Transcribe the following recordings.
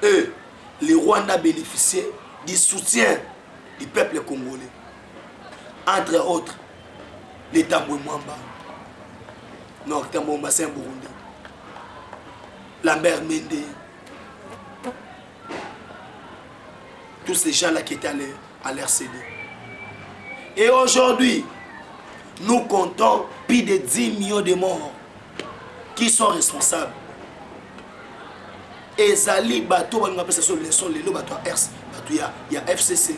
Et le Rwanda bénéficiait du soutien du peuple congolais. Entre autres, les Tambwe Mwamba. Non, Tambwe Mwamba, c'est un Burundi. Lambert Mende. Tous ces gens-là qui étaient à l'RCD. Et aujourd'hui, nous comptons plus de 10 millions de morts qui sont responsables. Et Zali Bato, on appelle ça sur les sons, les lots Bato RC, il y a FCC.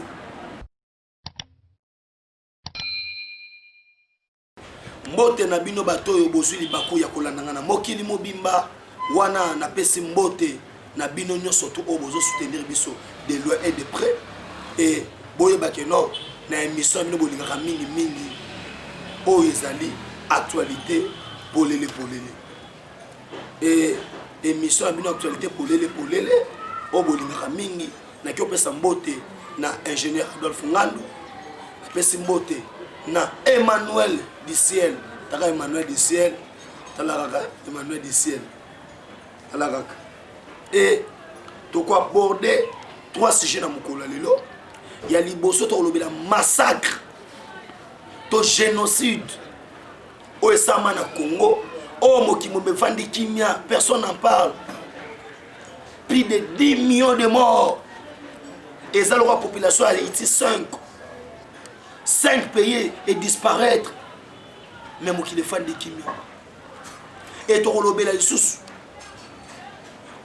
Mbote na bino bato yo bozwi libaku ya kolandanga mokili mobimba wana na pesi mbote na bino nyonso to o bozo soutenir biso de loin et de près et boye bakeno na émission bino bolingaka mingi o ezali actualité polele et émission bino actualité polele o bolingaka mingi na ki opesa mbote na ingénieur Adolphe Ngandu pesi mbote na Emmanuel du ciel, taka Emmanuel du ciel, talaka Emmanuel du ciel, talaka. Et tu quoi aborder 3 sujets dans mon lelo. Il y a liboso to lobela massacre, to génocide au Esama na Congo, au Mokimo befandi kimia, personne n'en parle. Plus de 10 millions de morts. Et ça la population a été 5 pays et disparaître. Même qui défendent des Kimia. Et tu as la sous.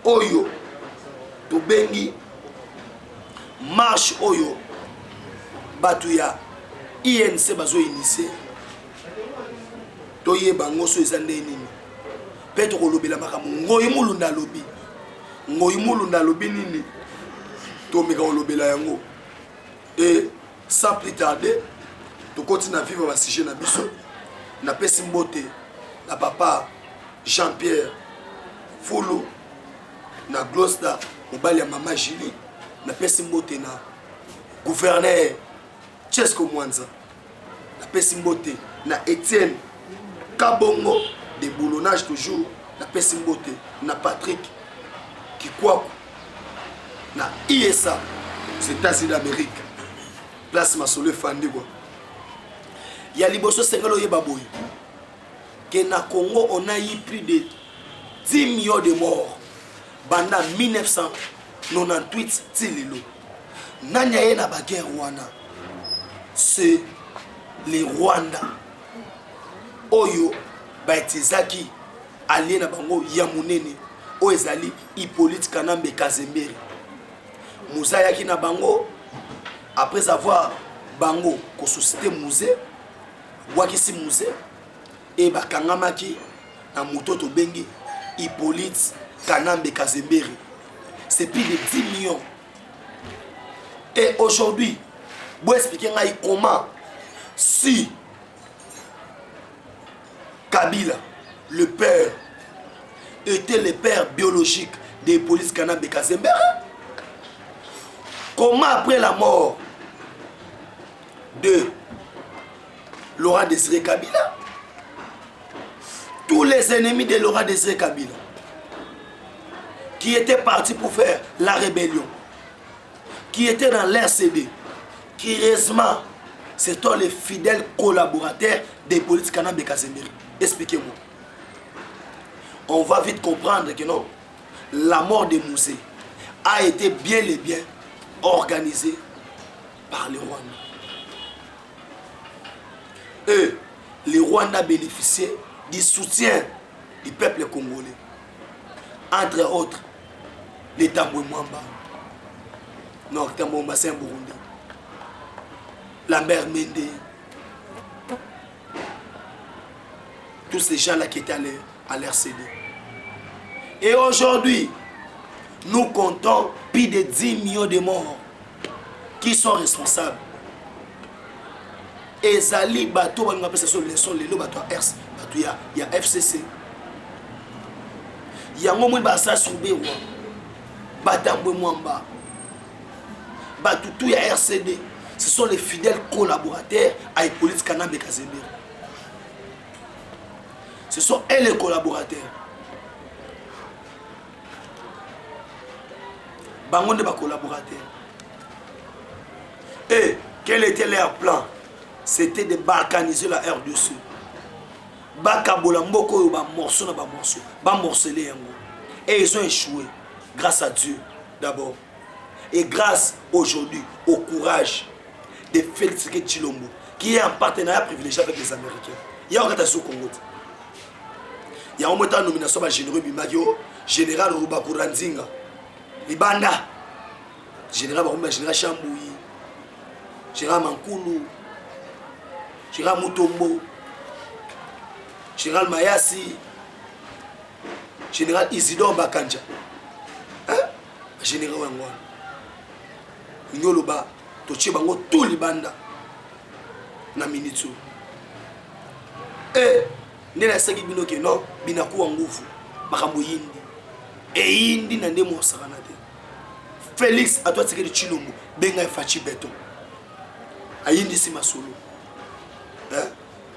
Oyo. Tu bengi. Marche Oyo. Batouya. INC bazo initié. Tu y bango so ezande nini. Pe tu as la makamu. Ngoyi mulunda lobi. Ngoyi mulunda lobi nini. Tu mega olobela yango. Et sans plus tarder, tu continues à vivre un sujet na biso. Na pesi mbote, na papa Jean-Pierre Foulou, na Glosta, mobali ya mama Julie, na pesi mbote na gouverneur Chesko Mwanza, na pesi mbote na Étienne Kabongo, de boulonnage toujours, na pesi mbote na Patrick Kikwaku, na ISA, aux États-Unis d'Amérique, place Masole Fandigo. Il y a liboso sengalo yebaboy que na Congo on a eu plus de 10 millions de morts pendant 1998 tililo. Nanya ye na ba guerre wana. C'est les Rwanda. Oyo ba etizaki allié na bango ya munene o ezali Hippolyte Kanambe Kazembere. Muzaya ki na bango après avoir bango ko société musée Wakisi musée et bakangamaki na mutoto bengi Hippolyte Kanambe Kazembere. C'est plus de 10 millions. Et aujourd'hui, vous expliquez comment si Kabila, le père, était le père biologique de Hippolyte Kanambe Kazembere, comment après la mort de Laurent Désiré Kabila, tous les ennemis de Laurent Désiré Kabila qui étaient partis pour faire la rébellion, qui étaient dans l'RCD, qui récemment c'était les fidèles collaborateurs des politiques Kanambe Kazembere. Expliquez-moi. On va vite comprendre que non, la mort de Moussé a été bien et bien organisée par les Rwandais. Et les Rwandais bénéficiaient du soutien du peuple congolais. Entre autres, les Tambwe Mwamba. Non, Tambwe Mwamba, c'est un Burundi. Lambert Mende. Tous ces gens-là qui étaient à l'RCD. Et aujourd'hui, nous comptons plus de 10 millions de morts qui sont responsables. Et Zali Bato, on appelle ça sur les sons, les lots Bato RC, il y a FCC. Il y a un moment où ça soubé, Batambwe Mwamba, Batutu, il y a RCD. Ce sont les fidèles collaborateurs à Hippolyte Kanambe Kazembere. Ce sont eux les collaborateurs. Bango de ba collaborateurs. Et quel était leur plan? C'était de balkaniser la RDC. Bakabola mboko ba morceau na ba morceau, ba morceler yango. Et ils ont échoué grâce à Dieu d'abord. Et grâce aujourd'hui au courage de Félix Tshilombo, qui est en partenariat privilégié avec les Américains. Il y a un au Congo. Il y a un moment nomination de général Bimagio, général Rubakuranzinga, Libanda, général Chambouyi, général Mankulu, général Mutombo, général Mayasi, général Isidore Bakanja, général Wangwa, Nyoloba, Toche Bango, tout Libanda, na Minitsu. Et nena saki bino ke non binaku nguvu makambo yindi e yindi na ndemo sakana te. Félix atwa tseke Tshilombo benga Fachi Beton ayindi si masolo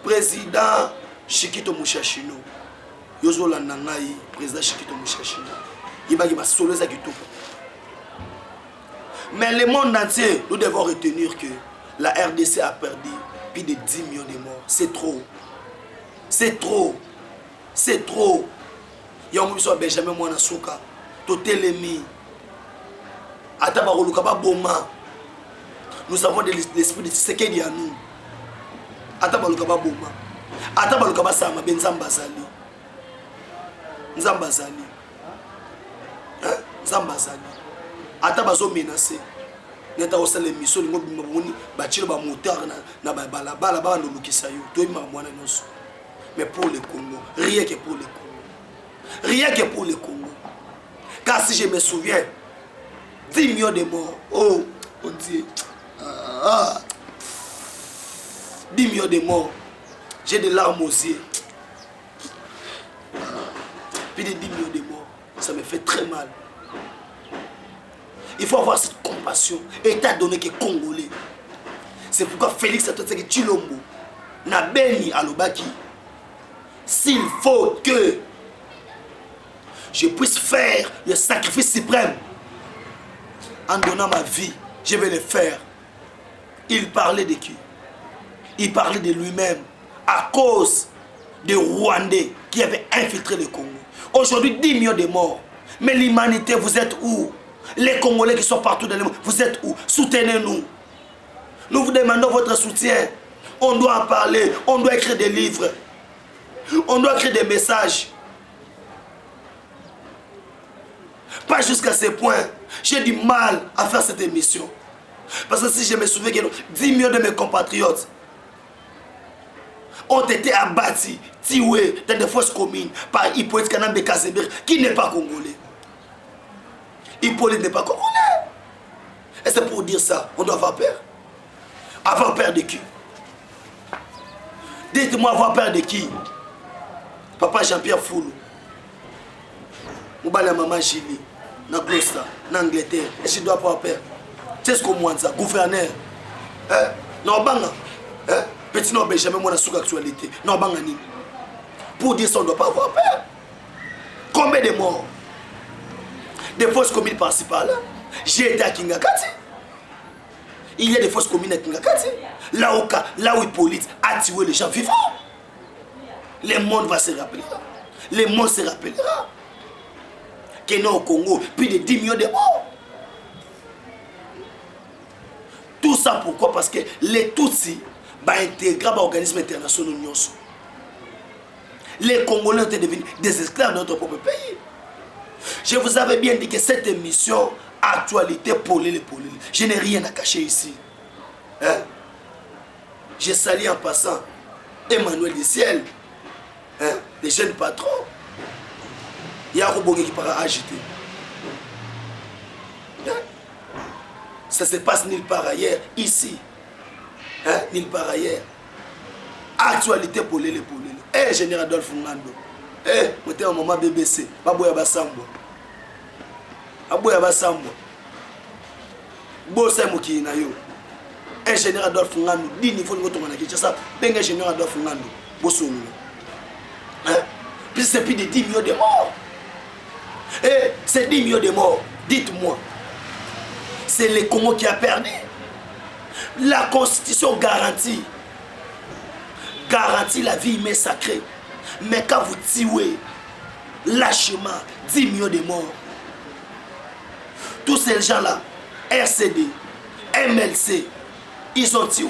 président Shikito Mushashino yozola nangai président Shikito Mushashino yibaki masolo za kitoko. Mais le monde entier nous devons retenir que la RDC a perdu plus de 10 millions de morts. C'est trop. C'est trop. C'est trop. Il y a un monsieur Benjamin Mwanasuka, Totelemi, Atabaroluka Boma. Nous avons de l'esprit de Tshisekedi à nous. Atabaluka Boma. Atabaluka Sama Ben Zambazali. Zambazali. Zambazali. Atabazo menacé. Neta osala émission ngo bimabuni bachilo ba moteur na balabala ba no lukisa yo. To ima mwana nyonso. Mais pour le Congo, rien que pour le Congo. Rien que pour le Congo. Car si je me souviens, 10 millions de morts. Oh, on dit. 10 millions de morts. J'ai des larmes aux yeux. Puis des 10 millions de morts. Ça me fait très mal. Il faut avoir cette compassion. État donné que Congolais. C'est pourquoi Félix Tshilombo n'a béni à l'Obaki. S'il faut que je puisse faire le sacrifice suprême en donnant ma vie, je vais le faire. Il parlait de qui? Il parlait de lui-même à cause des Rwandais qui avaient infiltré le Congo. Aujourd'hui, 10 millions de morts. Mais l'humanité, vous êtes où? Les Congolais qui sont partout dans le monde, vous êtes où? Soutenez-nous. Nous vous demandons votre soutien. On doit en parler, on doit écrire des livres. On doit créer des messages. Pas jusqu'à ce point. J'ai du mal à faire cette émission. Parce que si je me souviens que 10 millions de mes compatriotes ont été abattus, tués dans des fausses communes par Hippolyte Kanambe Kazemir, qui n'est pas congolais. Hippolyte n'est pas congolais. Et c'est pour dire ça, on doit avoir peur. Avoir peur de qui? Dites-moi avoir peur de qui? Papa Jean-Pierre Foulou, Moubala Maman Gili, na Gloucester, na Angleterre, et je dois avoir peur. C'est ce qu'on m'a dit, gouverneur. Non, banga. Petit nom Benjamin, moi, sur l'actualité. Non, banga ni. Pour dire ça, on ne doit pas avoir peur. Combien de morts? Des fausses communes par-ci par-là. J'ai été à Kingakati. Il y a des fausses communes à Kingakati. Là où Hippolyte a tué les gens vivants. Le monde va se rappeler. Le monde se rappellera. Que nous au Congo, plus de 10 millions de morts. Tout ça pourquoi? Parce que les Tutsis vont intégrer l'organisme international. Les Congolais ont devenus des esclaves de notre propre pays. Je vous avais bien dit que cette émission, actualité polélé. Je n'ai rien à cacher ici. Je salue en passant Emmanuel Diciel. Les jeunes patrons, il y a un robot qui part agiter. Ça se passe nulle part ailleurs, ici. Nulle part ailleurs. Actualité pour les. Général Adolphe Ngando. Moi, maman BBC. Baboya Basambo. Aboya Basambo. Bossa Moki na yo. Général Adolphe Ngando. Dit niveau de ton qui ça. Benga Général Adolphe Ngando. Bosso. Puis c'est plus de 10 millions de morts. C'est 10 millions de morts. Dites-moi, C'est le Congo qui a perdu. La constitution garantit la vie humaine sacrée. Mais quand vous tuez lâchement 10 millions de morts, tous ces gens-là, RCD, MLC, ils ont tué.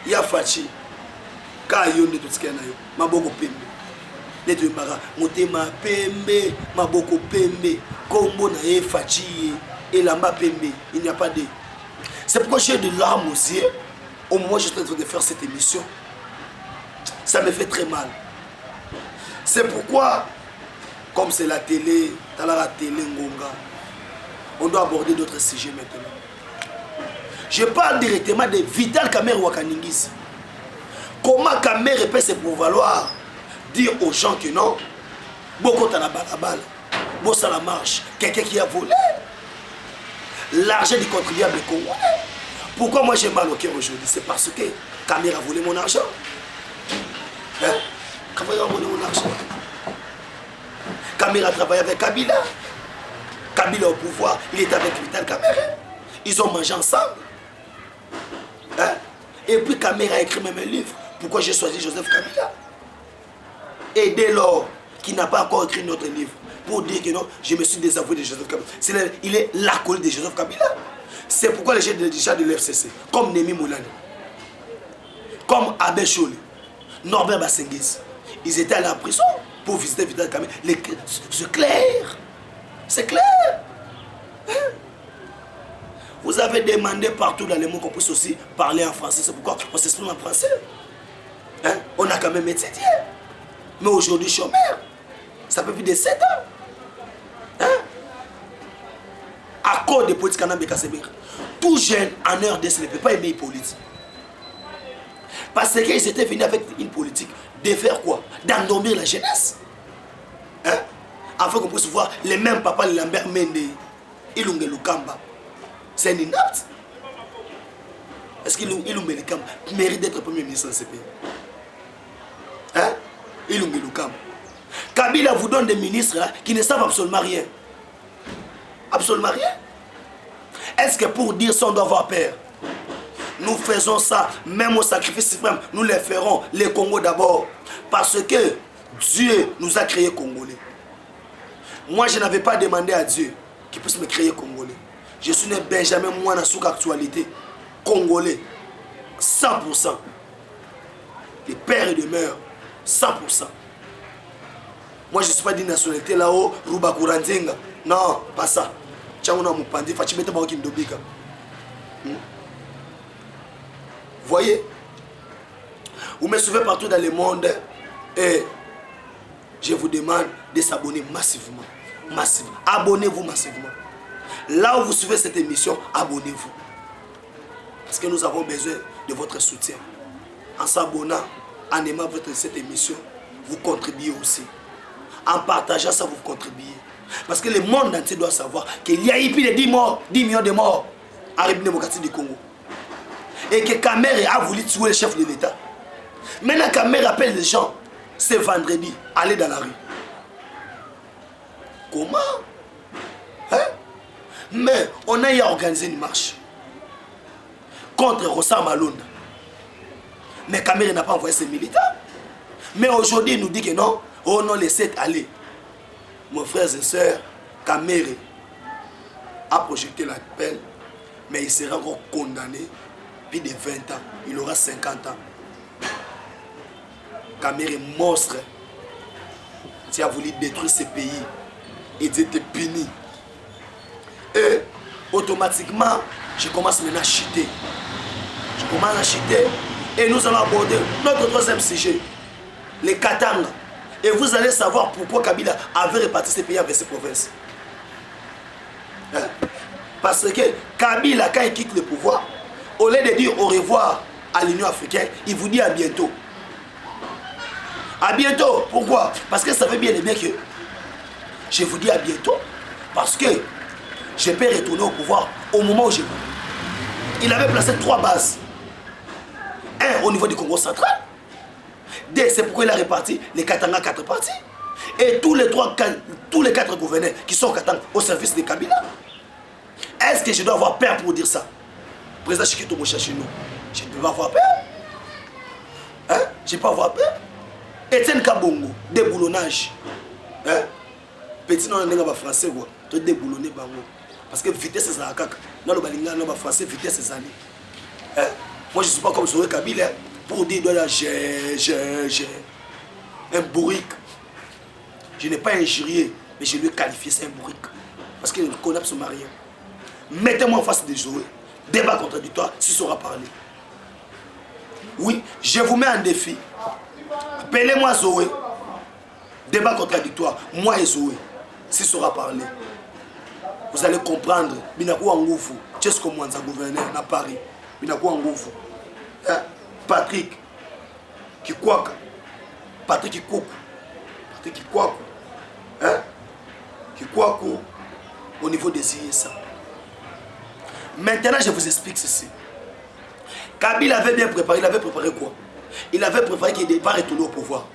Il y a Fachi, Kayon de tout ce qu'il y a, Maboko Pembe. Les deux maras, Motema Pembe, Maboko Pembe, Kombo Nae Fachi et Lamba Pembe. Il n'y a pas de. C'est pourquoi j'ai de larmes aussi. Au moment où je suis en train de faire cette émission, ça me fait très mal. C'est pourquoi, comme c'est la télé, Ngonga, on doit aborder d'autres sujets maintenant. Je parle directement de Vital Kamerhe Wakaningis. Comment Kamerhe peut se pouvoir dire aux gens que non, beaucoup t'en a balabal, bon ça la marche, quelqu'un qui a volé l'argent du contribuable congolais. Pourquoi moi j'ai mal au cœur aujourd'hui? C'est parce que Kamerhe a volé mon argent. Hein? Kamerhe a volé mon argent. Kamerhe a travaillé avec Kabila. Kabila au pouvoir, il est avec Vital Kamerhe. Ils ont mangé ensemble. Hein? Et puis Kamerhe a écrit même un livre. Pourquoi j'ai choisi Joseph Kabila? Et dès lors qu'il n'a pas encore écrit notre livre, pour dire que non, je me suis désavoué de Joseph Kabila. Il est l'acolyte de Joseph Kabila. C'est pourquoi les gens de l'FCC, comme Némi Moulani, comme Abel Chole, Norbert Bassengues, ils étaient allés en prison pour visiter Vital Kamerhe. C'est clair. C'est clair. Hein? Vous avez demandé partout dans le monde qu'on puisse aussi parler en français. C'est pourquoi on s'exprime en français. Hein? On a quand même étudié. Mais aujourd'hui, chômeur, ça fait plus de 7 ans. Hein? À cause des politiques en Ambeka-Sebir, tout jeune en RDC ne peut pas aimer Hippolyte. Parce qu'ils étaient venus avec une politique de faire quoi? D'endormir la jeunesse. Hein? Afin qu'on puisse voir les mêmes papas, les Lambert Mende, Ilunge Lukamba. C'est un inapte. Est-ce qu'Ilunge Lukamba mérite d'être premier ministre de ce pays? Hein? Ilunge Lukamba. Kabila vous donne des ministres là, qui ne savent absolument rien. Absolument rien. Est-ce que pour dire ça on doit avoir peur? Nous faisons ça, même au sacrifice suprême, nous les ferons, les Congos d'abord. Parce que Dieu nous a créés Congolais. Moi je n'avais pas demandé à Dieu qu'il puisse me créer Congolais. Je suis né Benjamin Mouana sous actualité. Congolais. 100%. De père et de mère. 100%. Moi je ne suis pas d'une nationalité là-haut, Rubakuranzenga. Non, pas ça. Voyez, vous me suivez partout dans le monde et je vous demande de s'abonner massivement. Massivement. Abonnez-vous massivement. Là où vous suivez cette émission, abonnez-vous. Parce que nous avons besoin de votre soutien. En s'abonnant, en aimant cette émission, vous contribuez aussi. En partageant ça, vous contribuez. Parce que le monde entier doit savoir qu'il y a eu plus de 10 morts, 10 millions de morts en République démocratique du Congo. Et que Kamerhe a voulu tuer le chef de l'État. Maintenant, Kamerhe appelle les gens, c'est vendredi, aller dans la rue. Comment? Hein? Mais on a eu à organiser une marche contre Rossa Malonda. Mais Kamerhe n'a pas envoyé ses militants. Mais aujourd'hui, il nous dit que non, oh non, laissez aller. Mon frère et soeur, Kamerhe a projeté l'appel, mais il sera encore condamné plus de 20 ans. Il aura 50 ans. Kamerhe monstre. Tu as voulu détruire ce pays et tu étais puni. Et automatiquement, je commence maintenant à chuter. Je commence à chuter et nous allons aborder notre troisième sujet, les Katanga. Et vous allez savoir pourquoi Kabila avait réparti ces pays avec ses provinces. Hein? Parce que Kabila, quand il quitte le pouvoir, au lieu de dire au revoir à l'Union africaine, il vous dit à bientôt. À bientôt. Pourquoi? Parce que ça veut bien et bien que je vous dis à bientôt. Parce que je peux retourner au pouvoir au moment où je veux. Il avait placé 3 bases. 1 au niveau du Congo central. 2, c'est pourquoi il a réparti les Katanga 4 parties. Et tous les 4 gouverneurs qui sont au Katanga au service de Kabila. Est-ce que je dois avoir peur pour dire ça? Président Chikito Mochachino, je ne peux pas avoir peur. Hein? Je ne peux pas avoir peur. Etienne Kabongo, déboulonnage. Hein? Petit non, on est français, quoi. Tu déboulonner, bango. Parce que vitesse, c'est ça. Dans le balinga, on est français, vitesse, c'est ça. Hein? Moi, je ne suis pas comme Zoé Kabila pour dire de la j'ai un bourrique. Je n'ai pas injurié, mais je lui ai qualifié, c'est un bourrique. Parce qu'il ne connaît absolument rien. Mettez-moi en face de Zoé. Débat contradictoire, s'il saura parler. Oui, je vous mets en défi. Appelez-moi Zoé. Débat contradictoire, moi et Zoé, s'il saura parler. Vous allez comprendre. Binakou Angoufu, Tchesko Mwanza, gouverneur à Paris. Binakou Angoufu. Patrick Kikwaka. Patrick Kikoukou. Patrick Kikwaku. Hein? Kikwaku au niveau des ISA. Maintenant, je vous explique ceci. Kabila avait bien préparé. Il avait préparé quoi? Il avait préparé qu'il va retourner au pouvoir.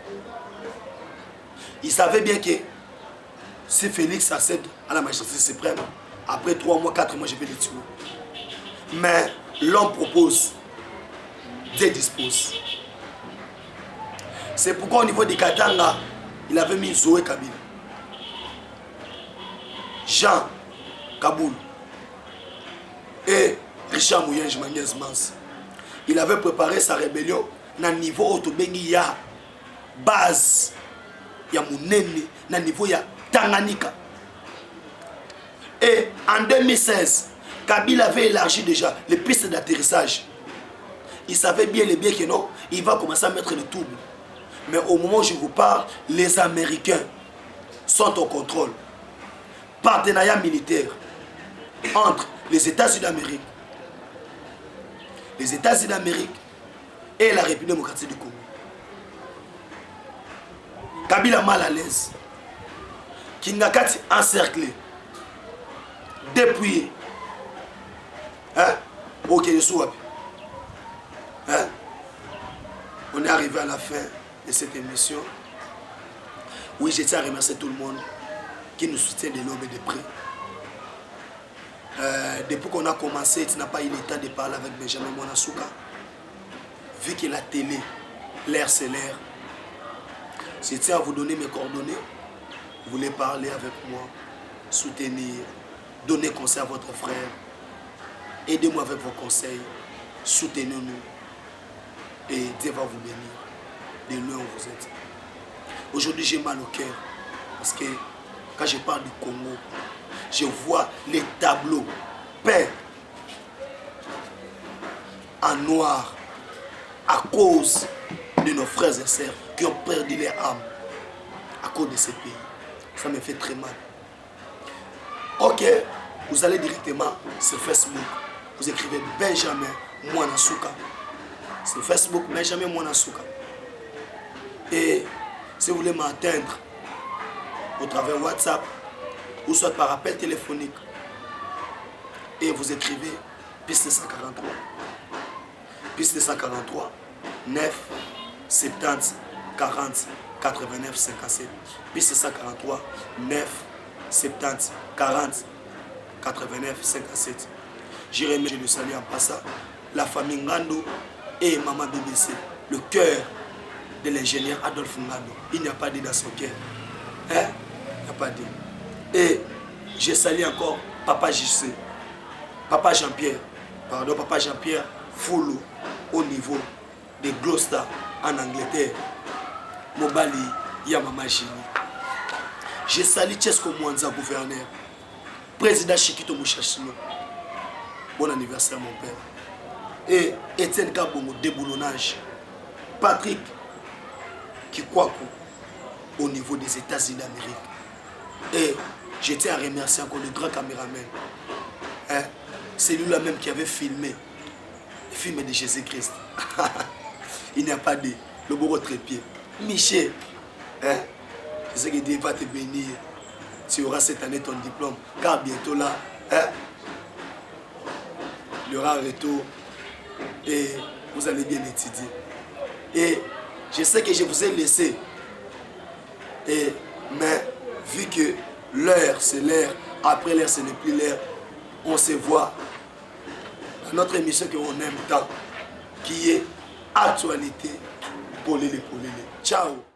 Il savait bien que si Félix accède à la magistrature suprême, après 3 mois, 4 mois, je vais le tuer. Mais l'homme propose, Dieu dispose. C'est pourquoi au niveau de Katanga, il avait mis Zoé Kabila. Jean Kaboul et Richard Mouyenj Magnès Mans. Il avait préparé sa rébellion na niveau Otobengi ya base ya Mounene, na niveau ya Tanganyika. Et en 2016, Kabila avait élargi déjà les pistes d'atterrissage. Il savait bien que non, il va commencer à mettre le double. Mais au moment où je vous parle, les Américains sont au contrôle. Partenariat militaire entre les États-Unis d'Amérique, et la République démocratique du Congo. Kabila mal à l'aise. Kingakati encerclé. Dépouillé. Hein? Ok, je suis. Hein? On est arrivé à la fin de cette émission. Oui, je tiens à remercier tout le monde qui nous soutient de l'aube et de près. Depuis qu'on a commencé, tu n'as pas eu le temps de parler avec Benjamin Mwanasuka. Vu que la télé, l'air c'est l'air. Je tiens à vous donner mes coordonnées. Vous voulez parler avec moi, soutenir, donner conseil à votre frère. Aidez-moi avec vos conseils. Soutenez-nous. Et Dieu va vous bénir. De loin où vous êtes. Aujourd'hui, j'ai mal au cœur. Parce que quand je parle du Congo, je vois les tableaux peints en noir à cause de nos frères et sœurs qui ont perdu leur âme à cause de ce pays. Ça me fait très mal. Ok, vous allez directement sur Facebook. Vous écrivez Benjamin Mwanasuka. Sur Facebook, Benjamin Mwanasuka. Et si vous voulez m'atteindre au travers WhatsApp, ou soit par appel téléphonique, et vous écrivez piste 143. Piste 143, 9, 70, 40, 89, 57. Piste 143, 9, 70, 40, 89, 57. Jérémy, je le salue en passant. La famille Ngando et Maman BBC, le cœur de l'ingénieur Adolphe Ngando. Il n'y a pas dit dans son cœur. Hein? Il n'y a pas dit. Et je salue encore Papa JC, Papa Jean-Pierre, pardon, Papa Jean-Pierre Foulou, au niveau de Gloucester en Angleterre. Mobali Yamama Jini. Je salue Tchesko Mwanza, gouverneur, président Chikito Mochachino. Bon anniversaire, mon père. Et Etienne Kabongo, déboulonnage. Patrick Kikwaku, au niveau des États-Unis d'Amérique. Et je tiens à remercier encore le grand caméraman. Hein? C'est lui-là même qui avait filmé le film de Jésus-Christ. Il n'y a pas de le beau trépied. Michel, hein? Je sais que Dieu va te bénir. Tu auras cette année ton diplôme. Car bientôt là, hein? Il y aura un retour. Et vous allez bien étudier. Et je sais que je vous ai laissé. Mais vu que l'heure c'est l'heure, après l'heure ce n'est plus l'heure, On se voit dans notre émission qu'on aime tant, qui est Actualité Polélé Polélé. Ciao.